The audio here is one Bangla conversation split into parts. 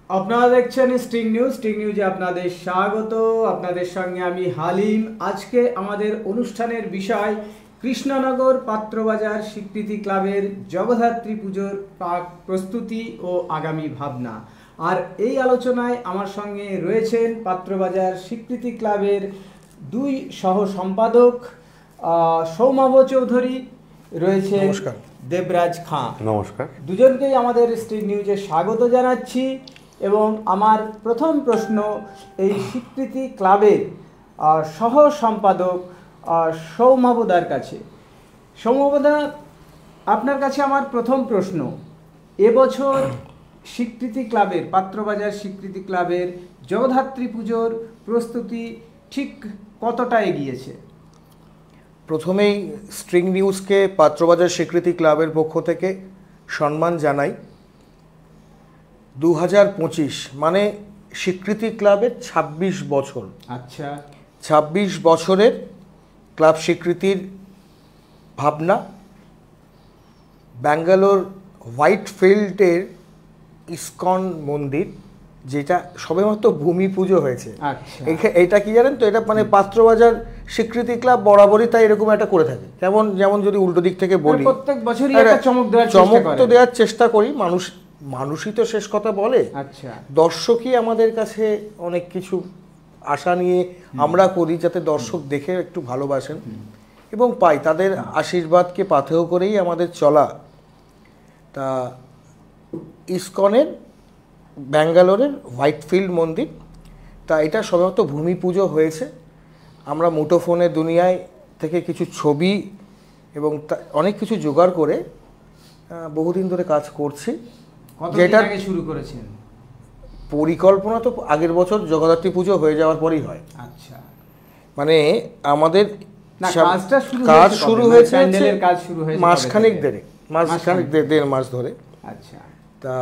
আপনারা দেখছেন স্টিং নিউজে আপনাদের স্বাগত। আপনাদের সঙ্গে আমি হালিম। আজকে আমাদের অনুষ্ঠানের বিষয় কৃষ্ণনগর পাত্রবাজার স্বীকৃতি ক্লাবের জগদ্ধাত্রী পুজোর প্রস্তুতি ও আগামী ভাবনা। আর এই আলোচনায় আমার সঙ্গে রয়েছেন পাত্রবাজার স্বীকৃতি ক্লাবের দুই সহ সম্পাদক সৌমাভ চৌধুরী, রয়েছে দেবরাজ খাঁ। নমস্কার। দুজনকেই আমাদের স্টিং নিউজে স্বাগত জানাচ্ছি। এবং আমার প্রথম প্রশ্ন এই স্বীকৃতি ক্লাবের সহ সম্পাদক সৌমাভদার কাছে। সৌমাভদা, আপনার কাছে আমার প্রথম প্রশ্ন, এবছর স্বীকৃতি ক্লাবের পাত্রবাজার স্বীকৃতি ক্লাবের জগদ্ধাত্রী পুজোর প্রস্তুতি ঠিক কতটা এগিয়েছে? প্রথমেই স্ট্রিং নিউজকে পাত্রবাজার স্বীকৃতি ক্লাবের পক্ষ থেকে সম্মান জানাই। 2025 মানে স্বীকৃতি ক্লাবের 26 বছর। আচ্ছা, 26 বছরের ক্লাব স্বীকৃতির ভাবনা। ব্যাঙ্গালোর হোয়াইট ফিল্ডের ইসকন মন্দির, যেটা সবেমাত্র ভূমি পুজো হয়েছে। এটা কি জানেন তো, এটা মানে পাত্রবাজার স্বীকৃতি ক্লাব বরাবরই তাই এরকম একটা করে থাকে। যেমন যদি উল্টো দিক থেকে বলি, প্রত্যেক বছরই একটা চমক তো দেওয়ার চেষ্টা করি। মানুষই তো শেষ কথা বলে। আচ্ছা, দর্শকই আমাদের কাছে অনেক কিছু আশা নিয়ে আমরা করি, যাতে দর্শক দেখে একটু ভালোবাসেন এবং পাই। তাদের আশীর্বাদকে পাথেয় করেই আমাদের চলা। তা ইসকনের ব্যাঙ্গালোরের হোয়াইটফিল্ড মন্দির, তা এটা সবেমাত্র ভূমি পুজো হয়েছে। আমরা মুঠোফোনের দুনিয়ায় থেকে কিছু ছবি এবং অনেক কিছু জোগাড় করে বহুদিন ধরে কাজ করছি। যেটা শুরু করেছেন পরিকল্পনা তো আগের বছর জগদ্ধাত্রী পুজো হয়ে যাওয়ার পরই হয়। আচ্ছা, মানে আমাদের কাজ শুরু হয়েছে মাসখানেক দেড় মাস ধরে। আচ্ছা, তা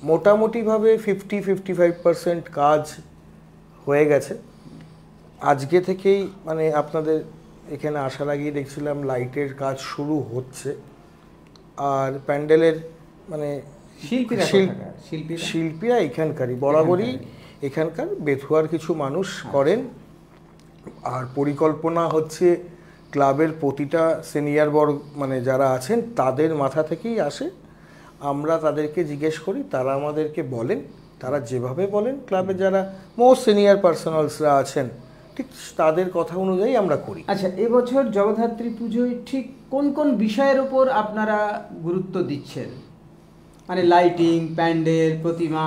মোটামুটিভাবে 50-55% কাজ হয়ে গেছে। আজকে থেকেই মানে আপনাদের এখানে আসার আগেই দেখছিলাম লাইটের কাজ শুরু হচ্ছে। আর প্যান্ডেলের মানে শিল্পীরা এখানকারই, বরাবরই এখানকার বেথুয়ার কিছু মানুষ করেন। আর পরিকল্পনা হচ্ছে ক্লাবের প্রতিটা সিনিয়র বর্গ মানে যারা আছেন তাদের মাথা থেকেই আসে। আমরা তাদেরকে জিজ্ঞেস করি, তারা আমাদেরকে বলেন, তারা যেভাবে বলেন ক্লাবের যারা মোস্ট সিনিয়র পার্সোনালসরা আছেন ঠিক তাদের কথা অনুযায়ী আমরা করি। আচ্ছা, এবছর জগদ্ধাত্রী পুজোয় ঠিক কোন কোন বিষয়ের উপর আপনারা গুরুত্ব দিচ্ছেন? মানে লাইটিং, প্যান্ডেল, প্রতিমা,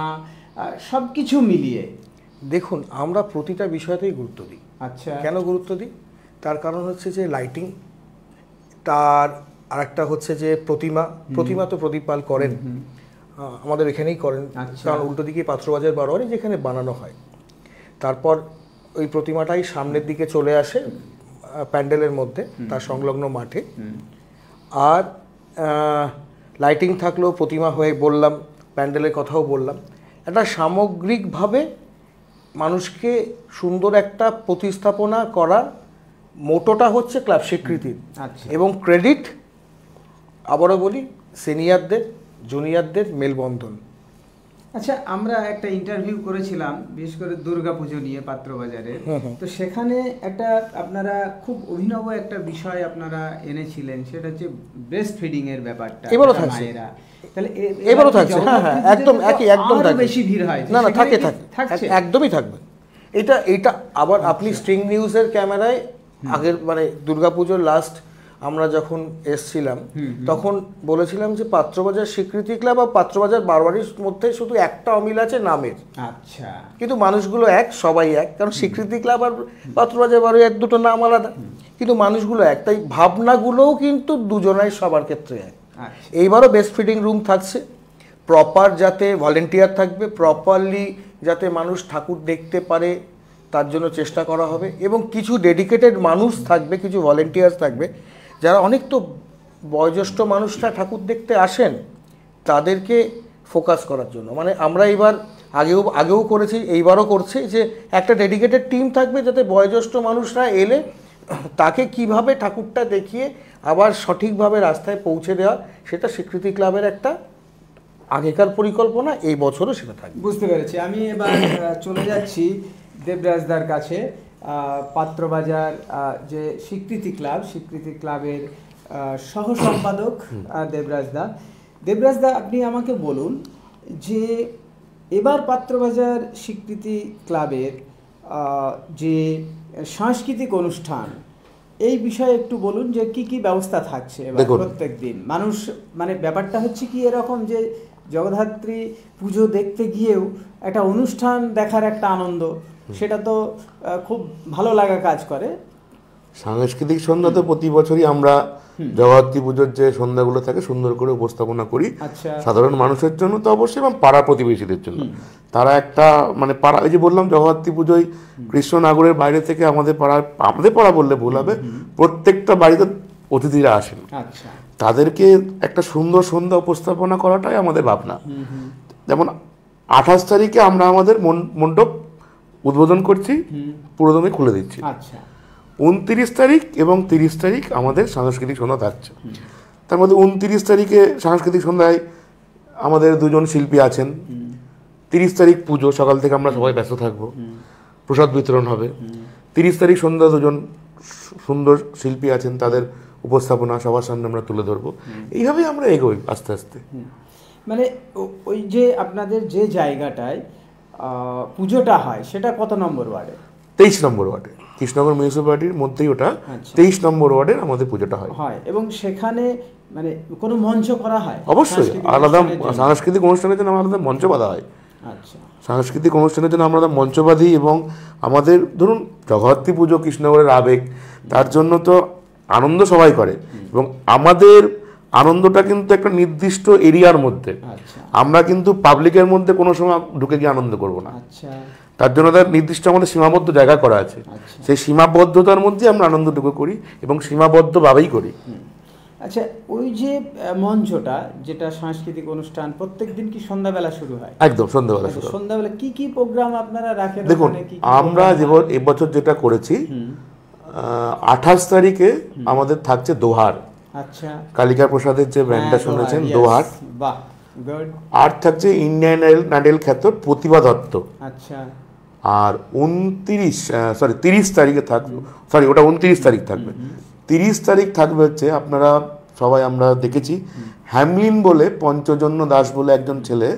সব কিছু মিলিয়ে। দেখুন, আমরা প্রতিটা বিষয়তেই গুরুত্ব দিই। আচ্ছা, কেন গুরুত্ব দিই? তার কারণ হচ্ছে যে লাইটিং, তার আরেকটা হচ্ছে যে প্রতিমা তো প্রদীপ পাল করেন, আমাদের এখানেই করেন। কারণ উল্টো দিকে পাত্রবাজার বারোয়ারি যেখানে বানানো হয়। তারপর ওই প্রতিমাটাই সামনের দিকে চলে আসে প্যান্ডেলের মধ্যে, তার সংলগ্ন মাঠে। আর লাইটিং থাকলেও প্রতিমা হয়ে বললাম, প্যান্ডেলের কথাও বললাম। একটা সামগ্রিকভাবে মানুষকে সুন্দর একটা প্রতিস্থাপনা করার মোটোটা হচ্ছে ক্লাব স্বীকৃতির। এবং ক্রেডিট আবারও বলি সিনিয়রদের, জুনিয়রদের মেলবন্ধন। আচ্ছা, আমরা একটা ইন্টারভিউ করেছিলাম বিশেষ করে দুর্গাপুজো নিয়ে পাত্রবাজারে। তো সেখানে একটা আপনারা খুব অভিনব একটা বিষয় আপনারা এনেছিলেন, সেটা হচ্ছে ব্রেস্ট ফিডিং এর ব্যাপারটা। এবারও থাকছে, তাহলে এবারও থাকছে। হ্যাঁ, একদম একদম বেশি ভিড় হয় না, থাকে একদমই থাকবে। এটা আবার আপনি স্ট্রিং নিউজের ক্যামেরায় আগের মানে দুর্গাপুজোর লাস্ট আমরা যখন এসছিলাম তখন বলেছিলাম যে পাত্রবাজার স্বীকৃতি ক্লাব আর পাত্রবাজার বারোয়ারির মধ্যে শুধু একটা অমিল আছে নামের। আচ্ছা, কিন্তু মানুষগুলো এক, সবাই এক। কারণ স্বীকৃতি ক্লাব আর পাত্রবাজার বারোয়ারি এক, দুটো নাম আলাদা, কিন্তু মানুষগুলো এক। তাই ভাবনাগুলোও কিন্তু দুজনাই সবার ক্ষেত্রে এক। এইবারও বেস্ট ফিডিং রুম থাকছে, প্রপার যাতে ভলেন্টিয়ার থাকবে, প্রপারলি যাতে মানুষ ঠাকুর দেখতে পারে তার জন্য চেষ্টা করা হবে। এবং কিছু ডেডিকেটেড মানুষ থাকবে, কিছু ভলেন্টিয়ার্স থাকবে যারা অনেক তো বয়োজ্যেষ্ঠ মানুষরা ঠাকুর দেখতে আসেন, তাদেরকে ফোকাস করার জন্য। মানে আমরা এইবার আগেও করেছি, এইবারও করছি যে একটা ডেডিকেটেড টিম থাকবে যাতে বয়োজ্যেষ্ঠ মানুষরা এলে তাকে কিভাবে ঠাকুরটা দেখিয়ে আবার সঠিকভাবে রাস্তায় পৌঁছে দেওয়া, সেটা স্বীকৃতি ক্লাবের একটা আগেকার পরিকল্পনা, এই বছরও সেটা থাকবে। বুঝতে পেরেছি। আমি এবার চলে যাচ্ছি দেবরাজদার কাছে। পাত্রবাজার যে স্বীকৃতি ক্লাবের সহ সম্পাদক দেবরাজদা। দেবরাজদা, আপনি আমাকে বলুন যে এবার পাত্রবাজার স্বীকৃতি ক্লাবের যে সাংস্কৃতিক অনুষ্ঠান, এই বিষয়ে একটু বলুন যে কি কি ব্যবস্থা থাকছে এবার প্রত্যেক দিন। মানুষ মানে ব্যাপারটা হচ্ছে কি এরকম যে জগদ্ধাত্রী পুজো দেখতে গিয়েও একটা অনুষ্ঠান দেখার একটা আনন্দ, সেটা তো খুব ভালো লাগা কাজ করে। সাংস্কৃতিক সন্ধ্যা তো প্রতি বছরই আমরা জগদ্ধাত্রী পুজোর যে সন্ধ্যাগুলো থাকে সুন্দর করে উপস্থাপনা করি সাধারণ মানুষের জন্য তো অবশ্যই, এবং পাড়া প্রতিবেশীদের জন্য। তারা একটা মানে পাড়া, এই যে বললাম জগদ্ধাত্রী পুজোয় কৃষ্ণনগরের বাইরে থেকে আমাদের পাড়া বললে ভুল হবে, প্রত্যেকটা বাড়িতে অতিথিরা আসেন। তাদেরকে একটা সুন্দর সন্ধ্যা উপস্থাপনা করাটাই আমাদের ভাবনা। যেমন 28 তারিখে আমরা আমাদের মণ্ডপ উদ্বোধন করছি, পুরোদমে খুলে দিচ্ছি। 29 তারিখ এবং 30 তারিখ আমাদের সাংস্কৃতিক সন্ধ্যা থাকছে। তার মধ্যে 29 তারিখে সাংস্কৃতিক সন্ধ্যায় আমাদের 2জন শিল্পী আছেন। 30 তারিখ পুজো, সকাল থেকে আমরা সবাই ব্যস্ত থাকবো, প্রসাদ বিতরণ হবে। 30 তারিখ সন্ধ্যা 2জন সুন্দর শিল্পী আছেন, তাদের উপস্থাপনা সবার সামনে আমরা তুলে ধরবো। এইভাবেই আমরা এগোই আস্তে আস্তে। মানে ওই যে আপনাদের যে জায়গাটায় পুজোটা হয় সেটা কত নম্বর ওয়ার্ডে? 23 নম্বর ওয়ার্ডে, কৃষ্ণনগর মিউনিসিপ্যালিটির মধ্যেই ওটা 23 নম্বর ওয়ার্ডের আমাদের পুজোটা হয়। এবং সেখানে মানে কোনো মঞ্চ করা হয়? অবশ্যই, আলাদা সাংস্কৃতিক অনুষ্ঠানের জন্য আলাদা মঞ্চ বাঁধা হয়। সাংস্কৃতিক অনুষ্ঠানের জন্য আমরা মঞ্চ বাঁধি, এবং আমাদের ধরুন জগদ্ধাত্রী পুজো কৃষ্ণনগরের আবেগ, তার জন্য তো আনন্দ সবাই করে, এবং আমাদের আনন্দটা কিন্তু একটা নির্দিষ্ট এরিয়ার মধ্যে। আমরা কিন্তু পাবলিকের মধ্যে কোনো সময় ঢুকে গিয়ে আনন্দ করব না। তার জন্য তার নির্দিষ্ট আমাদের সীমাবদ্ধ জায়গা করা আছে। সেই সীমাবদ্ধতার মধ্যে আমরা আনন্দটুকু করি এবং সীমাবদ্ধভাবেই করি। আচ্ছা, ওই যে মঞ্চটা যেটা সাংস্কৃতিক অনুষ্ঠান প্রত্যেকদিন কি সন্ধ্যাবেলা শুরু হয়? একদম সন্ধ্যাবেলা শুরু। সন্ধ্যাবেলা কি কি প্রোগ্রাম আপনারা রাখেন? দেখুন, আমরা এবছর যেটা করেছি, 28 তারিখে আমাদের থাকছে দোহার। কালিকা প্রসাদের যে ব্যান্ডটা শুনেছেন, দোহার। আর থাকছে ইন্ডিয়ান আইডল খ্যাত প্রতিভা দত্ত। আর 30 তারিখে থাকবে, ওটা 29 তারিখ থাকবে। 30 তারিখ থাকবে হচ্ছে, আপনারা সবাই আমরা দেখেছি, হ্যামলিন বলে পঞ্চজন্য দাস বলে একজন ছেলে,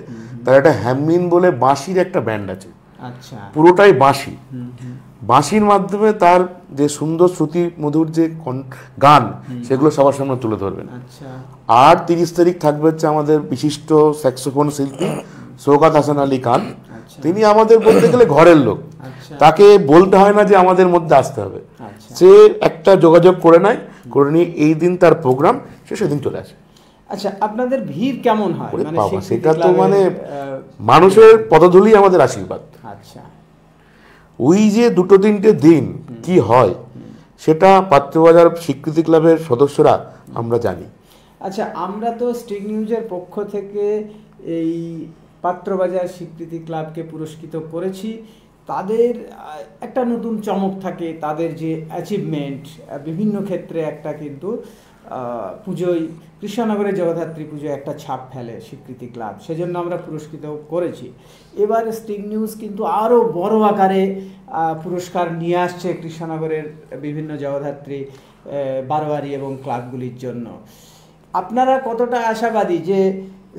তার একটা হ্যামলিন বলে বাঁশির একটা ব্যান্ড আছে। পুরোটাই বাঁশি। বাঁশির মাধ্যমে তার যে সুন্দর শ্রুতি মধুর যে গান, সেগুলো সবার সামনে তুলে ধরবেন। আর 30 তারিখ থাকবে হচ্ছে আমাদের বিশিষ্ট স্যাক্সোফোন শিল্পী শওকত হাসান আলী খান। তিনি আমাদের বলতে গেলে ঘরের লোক, তাকে বলতে হয় না যে আমাদের মধ্যে আসতে হবে। সে একটা যোগাযোগ করে নিয়ে এই দিন তার প্রোগ্রাম, সে সেদিন চলে আসে। আচ্ছা, আপনাদের ভিড় কেমন হয়? সেটা তো মানে মানুষের পদধূলি আমাদের আশীর্বাদ। ওই যে 2-3টে দিন কি হয় সেটা পাত্রবাজার স্বীকৃতি ক্লাবের সদস্যরা আমরা জানি। আচ্ছা, আমরা তো স্টিং নিউজের পক্ষ থেকে এই পাত্রবাজার স্বীকৃতি ক্লাবকে পুরস্কৃত করেছি। তাদের একটা নতুন চমক থাকে, তাদের যে অ্যাচিভমেন্ট বিভিন্ন ক্ষেত্রে একটা কিন্তু পুজোয় কৃষ্ণনগরের জগদ্ধাত্রী পুজোয় একটা ছাপ ফেলে স্বীকৃতি ক্লাব, সেজন্য আমরা পুরস্কৃত করেছি। এবার স্টিং নিউজ কিন্তু আরও বড় আকারে পুরস্কার নিয়ে আসছে কৃষ্ণনগরের বিভিন্ন জগদ্ধাত্রী, বারোয়ারি এবং ক্লাবগুলির জন্য। আপনারা কতটা আশাবাদী যে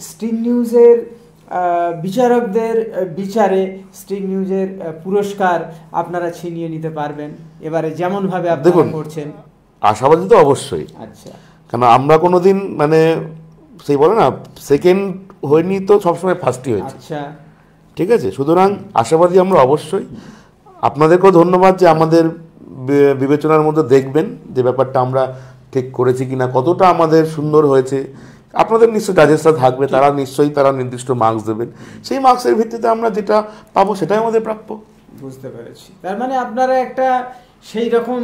স্টিং নিউজের বিচারকদের বিচারে স্টিং নিউজের পুরস্কার আপনারা ছিনিয়ে নিতে পারবেন এবারে যেমনভাবে আপনারা করছেন? আশাবাদী তো অবশ্যই। কারণ আমরা কোনোদিন মানে সেই বলে না, সেকেন্ড হয়নি তো সবসময় ফার্স্টই হয়েছে। ঠিক আছে, সুতরাং আশাবাদী আমরা অবশ্যই। আপনাদেরকেও ধন্যবাদ যে আমাদের বিবেচনার মধ্যে দেখবেন যে ব্যাপারটা আমরা ঠিক করেছি কিনা, কতটা আমাদের সুন্দর হয়েছে। আপনাদের নিশ্চয়ই জাজেসরা থাকবে, তারা নিশ্চয়ই নির্দিষ্ট মার্কস দেবেন। সেই মার্কসের ভিত্তিতে আমরা যেটা পাবো সেটাই আমাদের প্রাপ্য। বুঝতে পেরেছি। তার মানে আপনারা একটা সেই রকম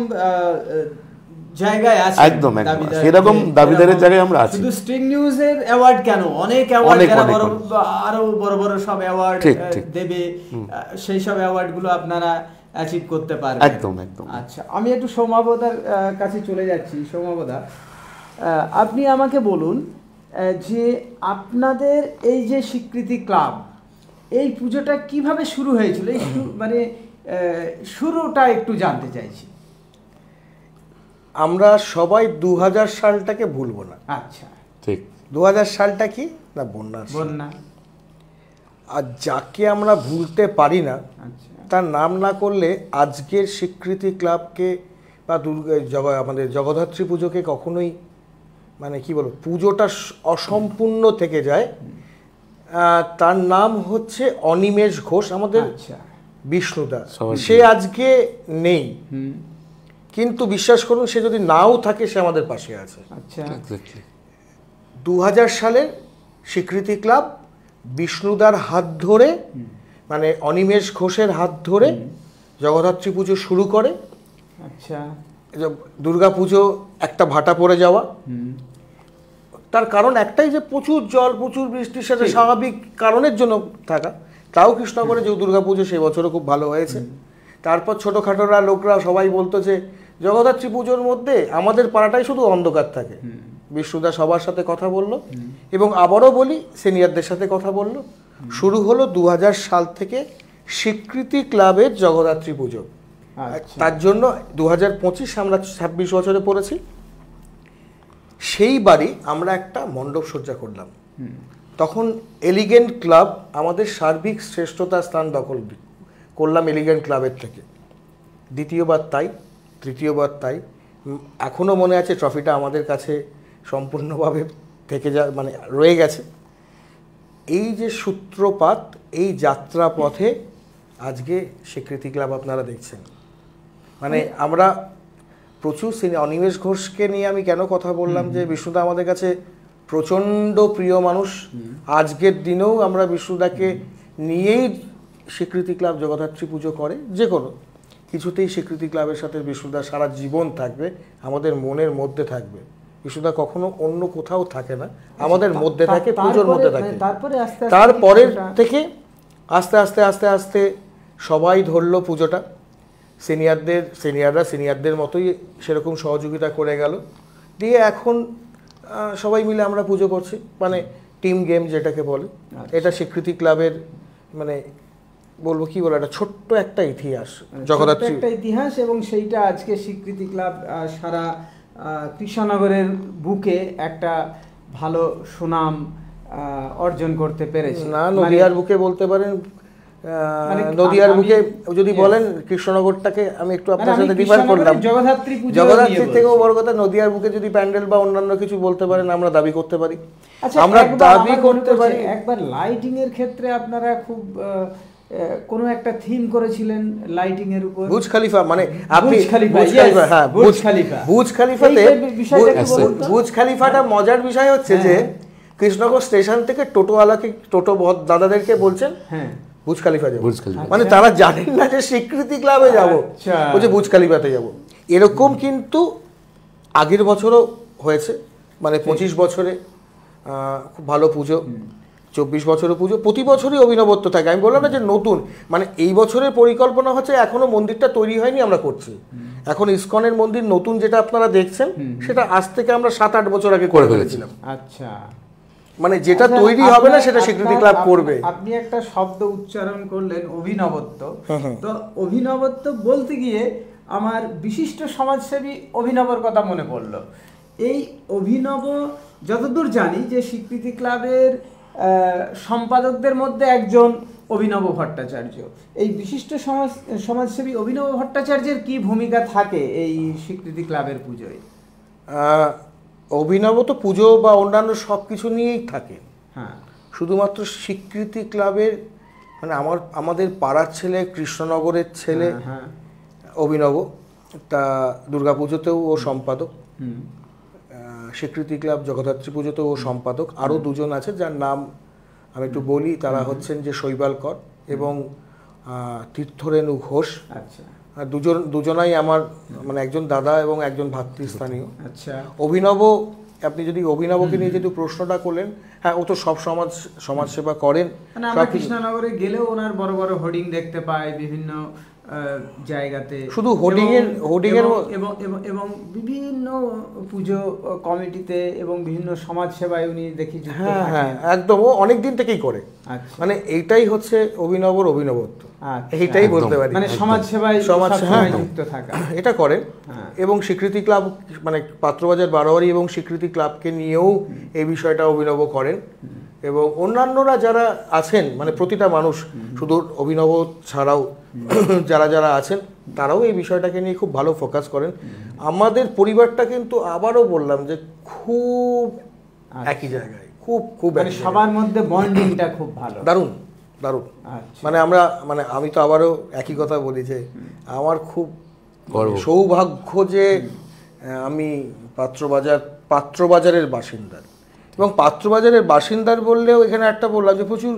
জায়গায় আছে, একদম সেরকম দাবিদারের জায়গায় আমরা আছি। শুধু স্টিং নিউজের অ্যাওয়ার্ড কেন, অনেক অ্যাওয়ার্ড, আরো বড় বড় সব অ্যাওয়ার্ড দেবে, সেই সব অ্যাওয়ার্ডগুলো আপনারা অ্যাচিভ করতে পারবেন। একদম একদম। আচ্ছা, আমি একটু সৌম্যদার কাছে চলে যাচ্ছি। সৌম্যদা, আপনি আমাকে বলুন যে আপনাদের এই যে স্বীকৃতি ক্লাব, এই পুজোটা কিভাবে শুরু হয়েছিল, এই মানে শুরুটা একটু জানতে চাইছি। আমরা সবাই 2000 সালটাকে ভুলবো না। আচ্ছা, ঠিক। 2000 সালটা কি না বন্যা, আর যাকে আমরা ভুলতে পারি না তার নাম না করলে আজকের স্বীকৃতি ক্লাবকে বা আমাদের জগদ্ধাত্রী পুজোকে কখনোই মানে কি বলবো পুজোটা অসম্পূর্ণ থেকে যায়। তার নাম হচ্ছে অনিমেষ ঘোষ, আমাদের বিষ্ণুদা। সে আজকে নেই, কিন্তু বিশ্বাস করুন সে যদি নাও থাকে সে আমাদের পাশে আছে। 2000 সালের স্বীকৃতি ক্লাব বিষ্ণুদার হাত ধরে মানে অনিমেষ ঘোষের হাত ধরে জগদ্ধাত্রী পুজো শুরু করে। আচ্ছা, দুর্গা পুজো একটা ভাটা পড়ে যাওয়া, তার কারণ একটাই যে প্রচুর জল, প্রচুর বৃষ্টির সাথে স্বাভাবিক কারণের জন্য থাকা। তাও কৃষ্ণনগরে যে দুর্গা পুজো সেই বছরও খুব ভালো হয়েছে। তারপর ছোটোখাটোরা লোকরা সবাই বলতো যে জগদ্ধাত্রী পুজোর মধ্যে আমাদের পাড়াটাই শুধু অন্ধকার থাকে। বিষ্ণুদা সবার সাথে কথা বলল এবং আবারও বলি সিনিয়রদের সাথে কথা বলল। শুরু হলো 2000 সাল থেকে স্বীকৃতি ক্লাবের জগদ্ধাত্রী পুজো। তার জন্য 2025 আমরা 26 বছরে পড়েছি। সেই বাড়ি আমরা একটা মণ্ডপ সজ্জা করলাম। তখন এলিগেন্ট ক্লাব আমাদের সার্বিক শ্রেষ্ঠতা স্থান দখল করলাম এলিগেন্ট ক্লাবের থেকে। দ্বিতীয়বার তাই, তৃতীয়বার তাই। এখনও মনে আছে ট্রফিটা আমাদের কাছে সম্পূর্ণভাবে থেকে মানে রয়ে গেছে। এই যে সূত্রপাত, এই যাত্রা পথে আজকে স্বীকৃতি ক্লাব আপনারা দেখছেন। মানে আমরা প্রচুর অনিমেষ ঘোষকে নিয়ে আমি কেন কথা বললাম যে বিষ্ণুদা আমাদের কাছে প্রচণ্ড প্রিয় মানুষ। আজকের দিনেও আমরা বিষ্ণুদাকে নিয়েই স্বীকৃতি ক্লাব জগদ্ধাত্রী পুজো করে। যে কোনো কিছুতেই স্বীকৃতি ক্লাবের সাথে বিষ্ণুদা সারা জীবন থাকবে, আমাদের মনের মধ্যে থাকবে। বিষ্ণুদা কখনো অন্য কোথাও থাকে না, আমাদের মধ্যে থাকে, পুজোর মধ্যে থাকে। তারপরের থেকে আস্তে আস্তে আস্তে আস্তে সবাই ধরলো পুজোটা। সিনিয়ররা সিনিয়রদের মতোই সেরকম সহযোগিতা করে গেল, দিয়ে এখন সবাই মিলে আমরা পুজো করছি। মানে টিম গেম যেটাকে বলে, এটা স্বীকৃতি ক্লাবের মানে বলবো কি বলে একটা ছোট্ট একটা ইতিহাস, জগদ্ধাত্রী একটা ইতিহাস। এবং সেইটা আজকে স্বীকৃতি ক্লাব সারা কৃষ্ণনগরের বুকে একটা ভালো সুনাম অর্জন করতে পেরেছে। না, নদিয়ার বুকে বলতে পারেন, নদিয়ার বুকে যদি বলেন কৃষ্ণনগরটাকে আমি একটু আপনার সাথে ডিফার করলাম। জগদ্ধাত্রীর থেকেও বড় কথা নদিয়ার বুকে যদি প্যান্ডেল বা অন্যান্য কিছু বলতে পারেন আমরা দাবি করতে পারি। আমরা দাবি করতে পারি। একবার লাইটিং এর ক্ষেত্রে আপনারা খুব কোনো একটা থিম করেছিলেন লাইটিং এর উপর, বুর্জ খলিফা। মানে আপনি বুর্জ খলিফাটা মজার বিষয় হচ্ছে যে কৃষ্ণনগর স্টেশন থেকে টোটোওয়ালাকে, টোটো দাদাদেরকে বলছেন বুর্জ খলিফা যাবো, মানে তারা জানেন না যে স্বীকৃতি ক্লাবে যাবো, বলছে বুর্জ খলিফাতে যাবো। এরকম কিন্তু আগের বছরও হয়েছে, মানে 25 বছরে খুব ভালো পুজো, 24 বছরের পুজো, প্রতি বছরই অভিনবত্ব থাকে। আমি বললাম না যে নতুন, মানে এই বছরের পরিকল্পনা হচ্ছে এখনো মন্দিরটা তৈরি হয়নি, আমরা করছি। এখন ইসকনের মন্দির নতুন যেটা আপনারা দেখছেন সেটা আজ থেকে আমরা 7-8 বছর আগে করে ফেলেছিলাম। আচ্ছা, মানে যেটা তৈরি হবে না সেটা স্বীকৃতি ক্লাব করবে। আপনি একটা শব্দ উচ্চারণ করলেন অভিনবত্ব। তো অভিনবত্ব বলতে গিয়ে আমার বিশিষ্ট সমাজসেবী অভিনবর কথা মনে পড়লো। এই অভিনব যতদূর জানি যে স্বীকৃতি ক্লাবের সম্পাদকদের মধ্যে একজন অভিনব ভট্টাচার্য। এই বিশিষ্ট সমাজসেবী অভিনব ভট্টাচার্যের কি ভূমিকা থাকে এই স্বীকৃতি ক্লাবের পুজোয়? অভিনব তো পুজো বা অন্যান্য সব কিছু নিয়েই থাকে। হ্যাঁ, শুধুমাত্র স্বীকৃতি ক্লাবের মানে আমাদের পাড়ার ছেলে, কৃষ্ণনগরের ছেলে অভিনব, তা দুর্গাপুজোতেও ও সম্পাদক, স্বীকৃতি ক্লাব জগদ্ধাত্রী পুজোতেও ও সম্পাদক। আরও দুজন আছে যার নাম আমি একটু বলি, তারা হচ্ছেন যে শৈবাল কর এবং তীর্থরেণু ঘোষ। আচ্ছা, দুজনাই আমার মানে একজন দাদা এবং একজন ভাতৃস্থানীয়। আচ্ছা, অভিনব, আপনি যদি অভিনবকে নিয়ে যেহেতু প্রশ্নটা করলেন, হ্যাঁ ও তো সব সমাজসেবা করেন। আমরা কৃষ্ণনগরে গেলেও ওনার বড় বড় হোর্ডিং দেখতে পাই, বিভিন্ন জায়গাতে, শুধু হোর্ডিং এর এবং বিভিন্ন পুজো কমিটিতে এবং বিভিন্ন সমাজ সেবায় উনি দেখি যুক্ত থাকেন। হ্যাঁ, একদম, ও অনেক দিন থেকেই করে। মানে এইটাই হচ্ছে অভিনবত্ব, এইটাই বলতে পারি, মানে সমাজ সেবায় যুক্ত থাকা, এটা করে। এবং স্বীকৃতি ক্লাব, মানে পাত্রবাজার বারোয়ারি এবং স্বীকৃতি ক্লাবকে নিয়েও এই বিষয়টা অভিনব করেন। এবং অন্যান্যরা যারা আছেন, মানে প্রতিটা মানুষ, শুধু অভিনব ছাড়াও যারা যারা আছেন তারাও এই বিষয়টাকে নিয়ে খুব ভালো ফোকাস করেন। আমাদের পরিবারটা কিন্তু আবারও বললাম যে খুব একই জায়গায়, খুব মানে সবার মধ্যে বন্ডিংটা খুব ভালো, দারুণ। মানে আমি তো আবারও একই কথা বলি যে আমার খুব সৌভাগ্য যে আমি পাত্রবাজারের বাসিন্দা। এবং পাত্রবাজারের বাসিন্দার বললেও এখানে একটা বললাম যে প্রচুর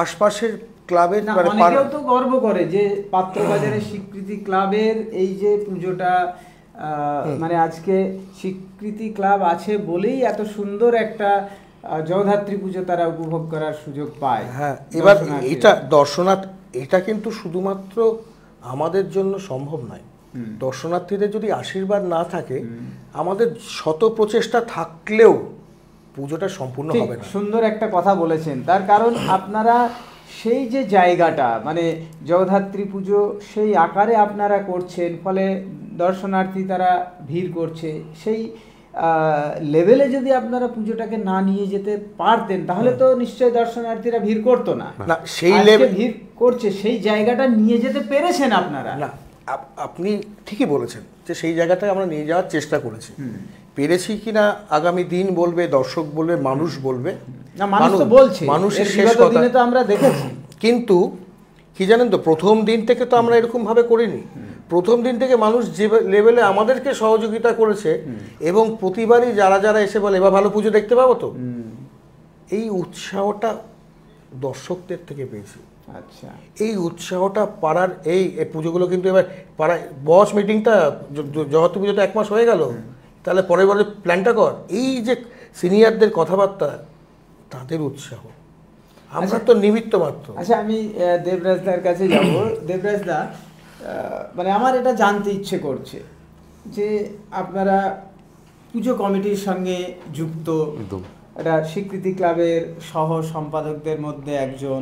আশপাশের ক্লাবের, অনেকেও তো গর্ব করে যে পাত্রবাজারের স্বীকৃতি ক্লাবের এই যে পুজোটা, মানে আজকে স্বীকৃতি ক্লাব আছে বলেই এত সুন্দর একটা জগদ্ধাত্রী পুজো তারা উপভোগ করার সুযোগ পায়। হ্যাঁ, এবার এটা এটা কিন্তু শুধুমাত্র আমাদের জন্য সম্ভব নয়। দর্শনার্থীদের যদি আশীর্বাদ না থাকে, আমাদের শত প্রচেষ্টা থাকলেও পুজোটা সম্পূর্ণ হবে না। সুন্দর একটা কথা বলেছেন, তার কারণ আপনারা সেই যে জায়গাটা, মানে জগদ্ধাত্রী পুজো সেই আকারে আপনারা করছেন, ফলে দর্শনার্থী তারা ভিড় করছে, সেই লেভেলে যদি আপনারা পুজোটাকে না নিয়ে যেতে পারতেন তাহলে তো নিশ্চয়ই দর্শনার্থীরা ভিড় করতো না। সেই লেভেলে ভিড় করছে, সেই জায়গাটা নিয়ে যেতে পেরেছেন আপনারা। না, আপনি ঠিকই বলেছেন যে সেই জায়গাটায় আমরা নিয়ে যাওয়ার চেষ্টা করেছি। পেরেছি কিনা আগামী দিন বলবে, দর্শক বলবে, মানুষ বলবে। না, মানুষ তো বলছে, মানুষের শেষ কথা তো আমরা দেখেছি। কিন্তু কি জানেন তো, প্রথম দিন থেকে তো আমরা এরকম ভাবে করিনি। প্রথম দিন থেকে মানুষ যে লেভেলে আমাদেরকে সহযোগিতা করেছে, এবং প্রতিবারই যারা যারা এসে বলে এবার ভালো পুজো দেখতে পাবো তো, এই উৎসাহটা দর্শকদের থেকে পেয়েছি। আচ্ছা, এই উৎসাহটা পাড়ার এই পুজোগুলো কিন্তু এবার পাড়ায় বস মিটিংটা, জগদ্ধাত্রী পুজোটা 1 মাস হয়ে গেল, তাহলে পরের বারে প্ল্যানটা কর। এই যে সিনিয়রদের কথাবার্তা, তাদের উৎসাহ, আমরা তো নিমিত্ত মাত্র। আচ্ছা, আমি দেবরাজদার কাছে যাব। দেবরাজদা, মানে আমার এটা জানতে ইচ্ছে করছে যে আপনারা পুজো কমিটির সঙ্গে যুক্ত, এটা স্বীকৃতি ক্লাবের সহ সম্পাদকদের মধ্যে একজন,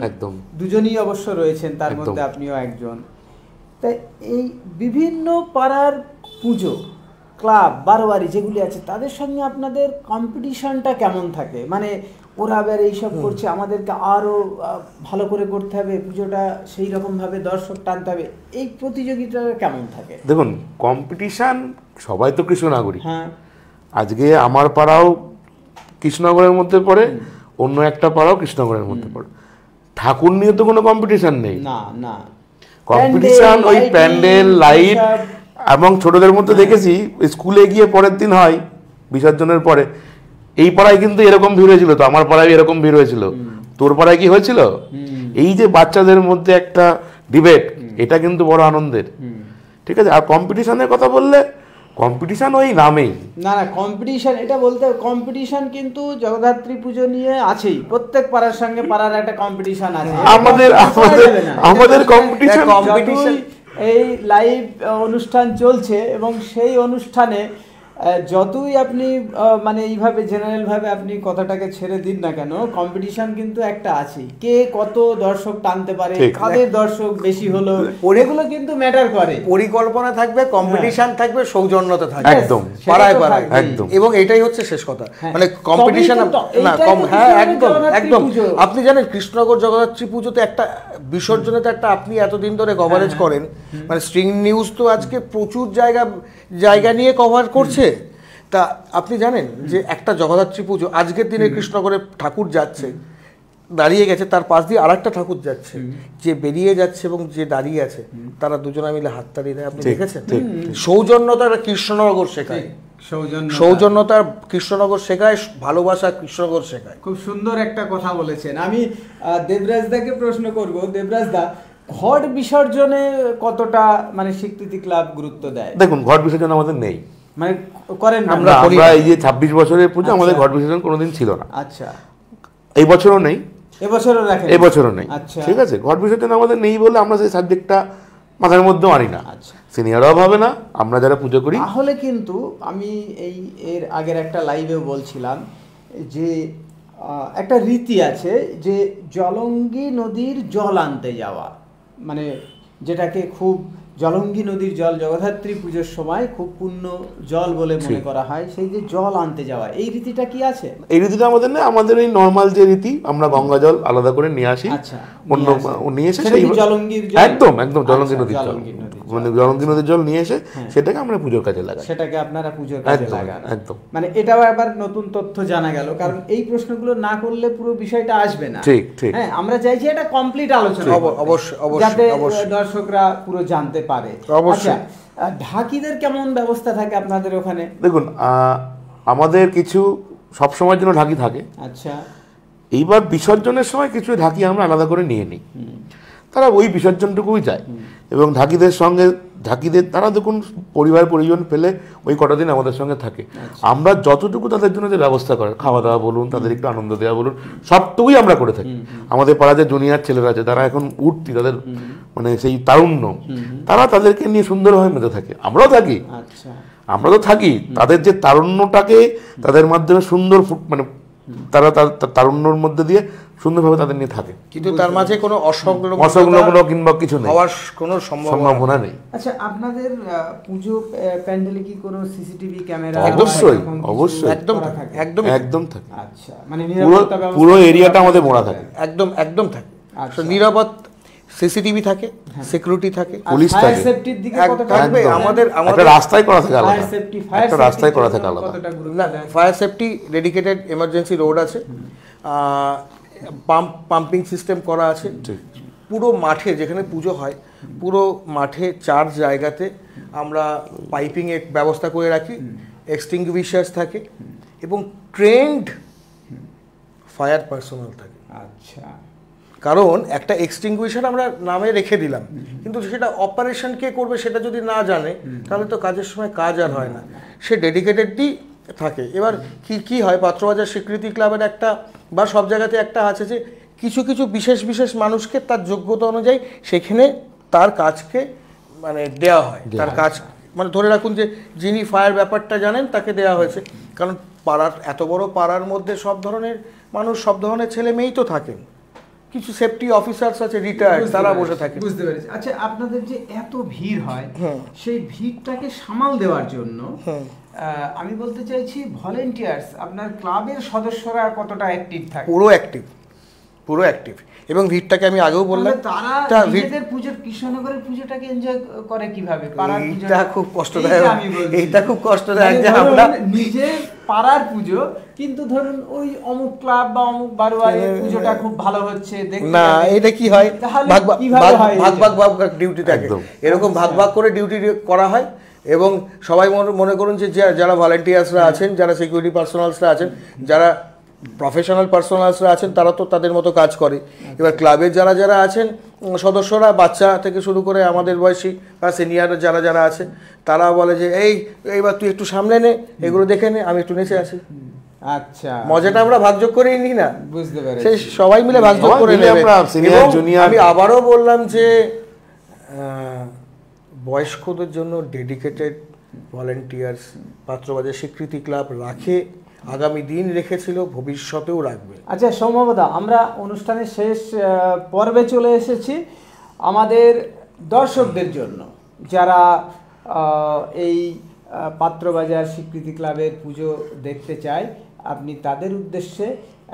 দুজনই অবশ্য রয়েছেন, তার মধ্যে আপনিও একজন। তাই এই বিভিন্ন পাড়ার পুজো ক্লাব বারোয়ারি যেগুলি আছে তাদের সঙ্গে আপনাদের কম্পিটিশনটা কেমন থাকে? মানে ওরা আবার এইসব করছে, আমাদেরকে আরও ভালো করে করতে হবে, পুজোটা সেই রকমভাবে দর্শক টানতে হবে, এই প্রতিযোগিতা কেমন থাকে? দেখুন, কম্পিটিশান সবাই তো কৃষ্ণনগরী। হ্যাঁ, আজকে আমার পাড়াও কৃষ্ণনগরের মধ্যে পড়ে, অন্য একটা পাড়াও কৃষ্ণনগরের মধ্যে পড়ে। ঠাকুর নিয়ে তো কোনো কম্পিটিশান নেই। না, কম্পিটিশান ওই প্যান্ডেল, লাইট, এবং ছোটদের মধ্যে দেখেছি স্কুলে গিয়ে পরের দিন হয় বিসর্জনের পরে, এই পাড়ায় কিন্তু এরকম ভিড় হয়েছিল, তো আমার পাড়ায় এরকম ভিড় হয়েছিল, তোর পাড়ায় কি হয়েছিল? এই যে বাচ্চাদের মধ্যে একটা ডিবেট, এটা কিন্তু বড় আনন্দের। ঠিক আছে। আর কম্পিটিশনের কথা বললে, কম্পিটিশন ওই নামেই। না, কম্পিটিশন, এটা বলতে কম্পিটিশন কিন্তু জগদ্ধাত্রী পুজো নিয়ে আছেই, প্রত্যেক পাড়ার সঙ্গে পাড়ার একটা কম্পিটিশন আছে। আমাদের কম্পিটিশন এই লাইভ অনুষ্ঠান চলছে, এবং সেই অনুষ্ঠানে যতই আপনি মানে এইভাবে জেনারেলভাবে আপনি কথাটাকে ছেড়ে দিন না কেন, কম্পিটিশন কিন্তু একটা আছে, কে কত দর্শক টানতে পারে, কাদের দর্শক বেশি হলো, এগুলো কিন্তু ম্যাটার করে। পরিকল্পনা থাকবে, কম্পিটিশন থাকবে, সৌজন্যতা থাকবে, একদম পাড়ায় পাড়ায়, একদম। এবং এটাই হচ্ছে শেষ কথা, মানে কম্পিটিশন না কম। হ্যাঁ, একদম। আপনি জানেন কৃষ্ণনগর জগদ্ধাত্রী পুজোতে একটা বিসর্জনেতে একটা, আপনি এতদিন ধরে কভারেজ করেন, মানে স্ট্রিং নিউজ তো আজকে প্রচুর জায়গা নিয়ে কভার করছে। তা আপনি জানেন যে একটা জগদ্ধাত্রী পুজো, আজকের দিনে কৃষ্ণনগরে ঠাকুর যাচ্ছে, দাঁড়িয়ে গেছে, তার পাশ দিয়ে আরেকটা ঠাকুর যাচ্ছে, যে বেরিয়ে যাচ্ছে এবং যে দাঁড়িয়ে আছে, তারা দুজনে মিলে হাততালি দেয়। আপনি দেখেছেন? সৌজন্যতা কৃষ্ণনগর শেখায়, সৌজন্যতা কৃষ্ণনগর শেখায়, ভালোবাসা কৃষ্ণনগর শেখায়। খুব সুন্দর একটা কথা বলেছেন। আমি দেবরাজদাকে প্রশ্ন করব, দেবরাজদা, ঘট বিসর্জনে কতটা মানে স্বীকৃতি ক্লাব গুরুত্ব দেয়? দেখুন, ঘট বিসর্জন আমাদের নেই, মানে করেন না আমরা এই যে 26 বছরের পুজো, আমাদের ঘট বিসর্জন কোনোদিন ছিল না। আচ্ছা, এই বছরও নেই, এবছরও রাখেন? এবছরও নেই। আচ্ছা, ঠিক আছে। ঘট বিসর্জন আমাদের নেই বলে আমরা সেই সাবজেক্টটা মাথার মধ্যেও আনি না, সিনিয়রও ভাবে না, আমরা যারা পুজো করি। তাহলে কিন্তু আমি এর আগের একটা লাইভেও বলছিলাম যে একটা রীতি আছে যে জলঙ্গি নদীর জল আনতে যাওয়া, মানে যেটাকে খুব জলঙ্গি নদীর জল জগদ্ধাত্রী পুজোর সময় খুব পূর্ণ জল বলে মনে করা হয়, সেই যে জল আনতে যাওয়া, এই রীতিটা কি আছে? এই রীতিটা আমাদের না, আমাদের এই নর্মাল যে রীতি, আমরা গঙ্গা জল আলাদা করে নিয়ে আসি, অন্য নিয়ে এসে সেই জলঙ্গির একদম জলঙ্গি নদীর জল, মানে জলঙ্গি নদীর জল নিয়ে এসে সেটাকে আমরা পুজোর কাজে লাগাই, সেটাকে আপনারা পুজোর কাজে লাগান। একদম, মানে এটাও আবার নতুন তথ্য জানা গেল, কারণ এই প্রশ্নগুলো না করলে পুরো বিষয়টা আসবে না। ঠিক ঠিক, হ্যাঁ, আমরা চাইছি এটা কমপ্লিট আলোচনা, অবশ্যই যাতে দর্শকরা পুরো জানতে পারে। আচ্ছা, ঢাকিদের কেমন ব্যবস্থা থাকে আপনাদের ওখানে? দেখুন, আমাদের কিছু সব সময়ের জন্য ঢাকি থাকে। আচ্ছা, এইবার বিসর্জনের সময় কিছু ঢাকি আমরা আলাদা করে নিয়ে নিই, তারা ওই বিসর্জনটুকুই যায়, এবং ঢাকিদের সঙ্গে তারা দেখুন পরিবার পরিজন পেলে ওই কটা দিন আমাদের সঙ্গে থাকে। আমরা যতটুকু তাদের জন্য যে ব্যবস্থা করার, খাওয়া দাওয়া বলুন, তাদের একটু আনন্দ দেওয়া বলুন, সবটুকুই আমরা করে থাকি। আমাদের পাড়া যে জুনিয়র ছেলেরা আছে, তারা এখন উঠতি, তাদের মানে সেই তারুণ্য, তারা তাদেরকে নিয়ে সুন্দরভাবে মেতে থাকে, আমরাও থাকি। আমরা তো থাকি, তাদের যে তারুণ্যটাকে তাদের মাধ্যমে সুন্দর মানে তারা তারুণ্যর মধ্যে দিয়ে সুন্দরভাবে তাদের নিয়ে থাকে, কিন্তু তার মাঝে কোনো অসংলগ্ন কিংবা কিছু নেই, হওয়ার কোনো সম্ভাবনা নেই। আচ্ছা, আপনাদের পুজো প্যান্ডেলে কি কোনো সিসিটিভি ক্যামেরা? অবশ্যই একদম থাকে। আচ্ছা, মানে পুরো এরিয়াটা আমাদের মোড়া থাকে, একদম থাকে, নিরাপদ সিসিটিভি থাকে, সিকিউরিটি থাকে, পুলিশ থাকে, সেফটির দিকে কত থাকবে? আমাদের রাস্তায় করা থাকে আলাদা, একটা রাস্তায় করা থাকে আলাদা। Fire safety dedicated emergency road আছে, পাম্পিং সিস্টেম করা আছে পুরো মাঠে, যেখানে পুজো হয় পুরো মাঠে 4 জায়গাতে আমরা পাইপিং এর ব্যবস্থা করে রাখি, এক্সটিংগুইশার্স থাকে এবং ট্রেন্ড ফায়ার পার্সোনাল থাকে। আচ্ছা, কারণ একটা এক্সটিংগুইশার আমরা নামে রেখে দিলাম, কিন্তু সেটা অপারেশন কে করবে সেটা যদি না জানে, তাহলে তো কাজের সময় কাজ আর হয় না, সে ডেডিকেটেডই থাকে। এবার কি হয়, পাত্রবাজার স্বীকৃতি ক্লাবের একটা বা সব জায়গাতে একটা আছে যে কিছু বিশেষ মানুষকে তার যোগ্যতা অনুযায়ী সেখানে তার কাজকে মানে দেওয়া হয়, তার কাজ মানে ধরে রাখুন যে যিনি ফায়ার ব্যাপারটা জানেন তাকে দেওয়া হয়েছে, কারণ পাড়ার এত বড় পাড়ার মধ্যে সব ধরনের মানুষ, সব ধরনের ছেলে মেয়েই তো থাকেন, কিছু সেফটি অফিসার্স আছে রিটায়ার্ড, তারা বসে থাকে। বুঝতে পেরেছি। আচ্ছা, আপনাদের যে এত ভিড় হয়, সেই ভিড়টাকে সামাল দেওয়ার জন্য আমি বলতে চাইছি ভলেন্টিয়ার্স, আপনার ক্লাবের সদস্যরা কতটা অ্যাক্টিভ থাকে? পুরো অ্যাক্টিভ এবং ভিড়টাকে আমি আগেও বললাম, তারা নিজেদের পুজোর, কৃষ্ণনগরের পুজোটাকে এনজয় করে কিভাবে? পাড়ার পুজো খুব কষ্টদায়ক, এইটা খুব কষ্টদায়ক যে আমরা নিজের পাড়ার পুজো, কিন্তু ধরুন ওই অমুক ক্লাব বা অমুক বারোয়ারি পুজোটা খুব ভালো হচ্ছে দেখতে না, এটা কি হয়, ভাগ ডিউটি থাকে, এরকম ভাগ করে ডিউটি করা হয়, এবং সবাই মনে করুন যে যারা ভলান্টিয়ার্সরা আছেন, যারা সিকিউরিটি পার্সোনালসরা আছেন, যারা প্রফেশনাল পার্সোনালসরা আছেন, তারা তো তাদের মতো কাজ করে। এবার ক্লাবের যারা আছেন সদস্যরা, বাচ্চা থেকে শুরু করে আমাদের বয়সী বা সিনিয়র যারা আছে, তারা বলে যে এইবার তুই একটু সামনে নে, এগুলো দেখে নে, আমি একটু নেচে আসি। আচ্ছা, মজাটা আমরা ভাগযোগ করেই নিই না? বুঝতে পারি, সেই সবাই মিলে ভাগযোগ করে নেবে। আমি আবারও বললাম যে বয়স্কদের জন্য ডেডিকেটেড ভলেন্টিয়ার্স পাত্রবাজার স্বীকৃতি ক্লাব রাখে, আগামী দিন রেখেছিল, ভবিষ্যতেও রাখবে। আচ্ছা সৌম্যদা, আমরা অনুষ্ঠানের শেষ পর্বে চলে এসেছি। আমাদের দর্শকদের জন্য যারা এই পাত্রবাজার স্বীকৃতি ক্লাবের পুজো দেখতে চায়, আপনি তাদের উদ্দেশ্যে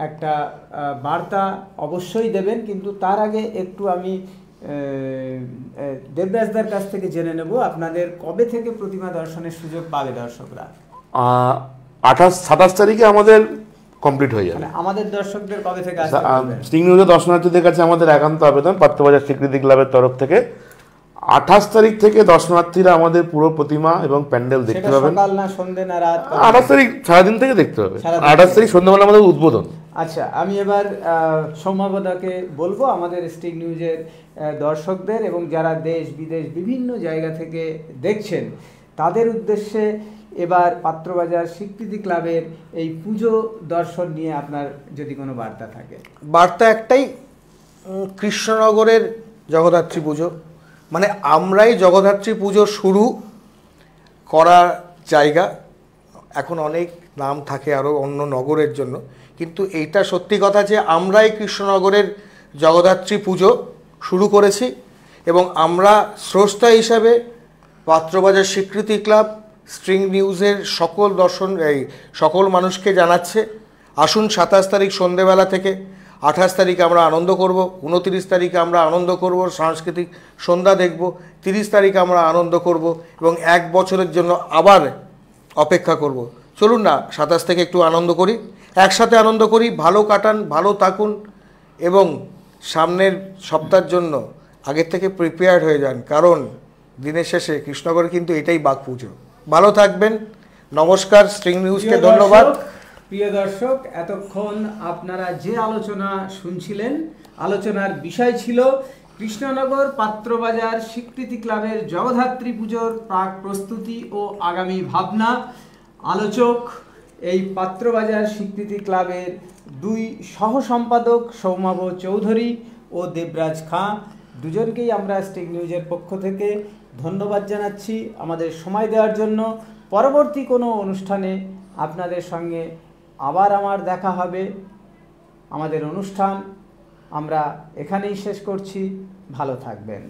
একটা বার্তা অবশ্যই দেবেন, কিন্তু তার আগে একটু আমি দেবরাজদার কাছ থেকে জেনে নেব আপনাদের কবে থেকে প্রতিমা দর্শনের সুযোগ পাবে দর্শকরা? 28-27 তারিখে আমাদের কমপ্লিট হয়ে যাবে। আমাদের দর্শকদের কবে থেকে আসতে পারবে? স্টিং নিউজের দর্শনার্থীদের কাছে আমাদের একান্ত আবেদন, পাত্রবাজার স্বীকৃতি ক্লাবের তরফ থেকে 28 তারিখ থেকে দর্শনার্থীরা আমাদের পুরো প্রতিমা এবং প্যান্ডেল দেখতে পাবেন। সকাল না সন্ধ্যে না রাত? 28 তারিখ সারাদিন থেকে দেখতে পাবে। 28 তারিখ সন্ধ্যাবেলা আমাদের উদ্বোধন। আচ্ছা, আমি এবার সৌম্যদাকে বলবো আমাদের স্টিং নিউজের দর্শকদের এবং যারা দেশ বিদেশ বিভিন্ন জায়গা থেকে দেখছেন তাদের উদ্দেশ্যে এবার পাত্রবাজার স্বীকৃতি ক্লাবের এই পুজো দর্শন নিয়ে আপনার যদি কোনো বার্তা থাকে। বার্তা একটাই, কৃষ্ণনগরের জগদ্ধাত্রী পুজো মানে আমরাই জগদ্ধাত্রী পুজো শুরু করার জায়গা। এখন অনেক নাম থাকে আরও অন্য নগরের জন্য, কিন্তু এইটা সত্যি কথা যে আমরাই কৃষ্ণনগরের জগদ্ধাত্রী পুজো শুরু করেছি এবং আমরা স্রষ্টা হিসাবে পাত্রবাজার স্বীকৃতি ক্লাব স্ট্রিং নিউজের সকল মানুষকে জানাচ্ছে আসুন 27 তারিখ সন্ধেবেলা থেকে, 28 তারিখ আমরা আনন্দ করব, 29 তারিখে আমরা আনন্দ করব, সাংস্কৃতিক সন্ধ্যা দেখব, 30 তারিখ আমরা আনন্দ করব এবং 1 বছরের জন্য আবার অপেক্ষা করব। চলুন না 27 থেকে একটু আনন্দ করি, একসাথে আনন্দ করি, ভালো কাটান, ভালো থাকুন এবং সামনের সপ্তাহের জন্য আগের থেকে প্রিপেয়ার্ড হয়ে যান, কারণ দিনের শেষে কৃষ্ণনগরে কিন্তু এটাই বাঘ পুজো। ভালো থাকবেন, নমস্কার, স্ট্রিং নিউজকে ধন্যবাদ। প্রিয় দর্শক, এতক্ষণ আপনারা যে আলোচনা শুনছিলেন, আলোচনার বিষয় ছিল কৃষ্ণনগর পাত্রবাজার স্বীকৃতি ক্লাবের জগদ্ধাত্রী পুজোর প্রাক প্রস্তুতি ও আগামী ভাবনা। আলোচক এই পাত্রবাজার স্বীকৃতি ক্লাবের 2 সহ সম্পাদক সৌমাভ চৌধুরী ও দেবরাজ খাঁ, দুজনকেই আমরা স্ট্রিং নিউজের পক্ষ থেকে ধন্যবাদ জানাচ্ছি আমাদের সময় দেওয়ার জন্য। পরবর্তী কোনো অনুষ্ঠানে আপনাদের সঙ্গে আবার আমার দেখা হবে। আমাদের অনুষ্ঠান আমরা এখানেই শেষ করছি। ভালো থাকবেন।